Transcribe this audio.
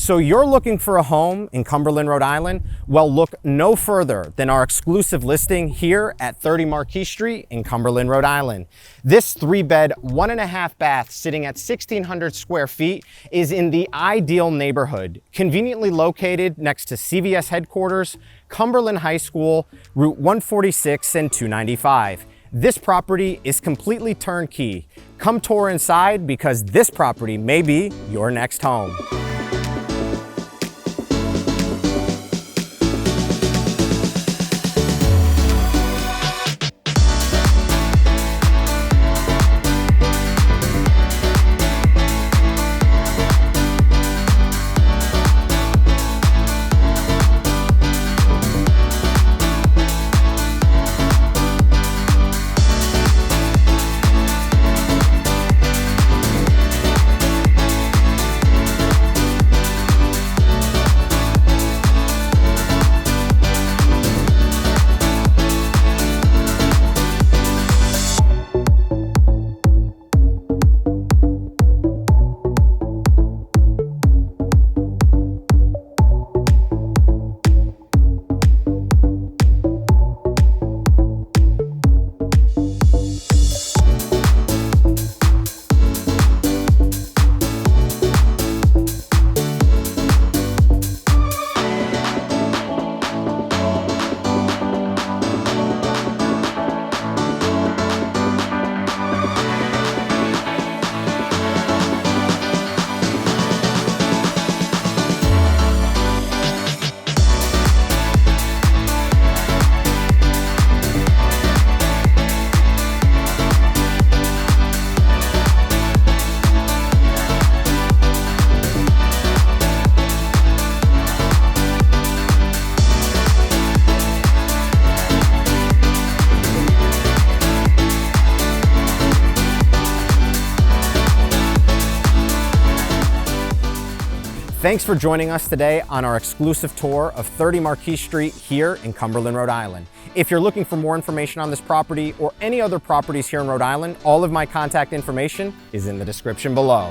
So you're looking for a home in Cumberland, Rhode Island? Well, look no further than our exclusive listing here at 30 Marquis Street in Cumberland, Rhode Island. This 3-bed, 1.5 bath sitting at 1,600 square feet is in the ideal neighborhood, conveniently located next to CVS headquarters, Cumberland High School, Route 146 and 295. This property is completely turnkey. Come tour inside because this property may be your next home. Thanks for joining us today on our exclusive tour of 30 Marquis Street here in Cumberland, Rhode Island. If you're looking for more information on this property or any other properties here in Rhode Island, all of my contact information is in the description below.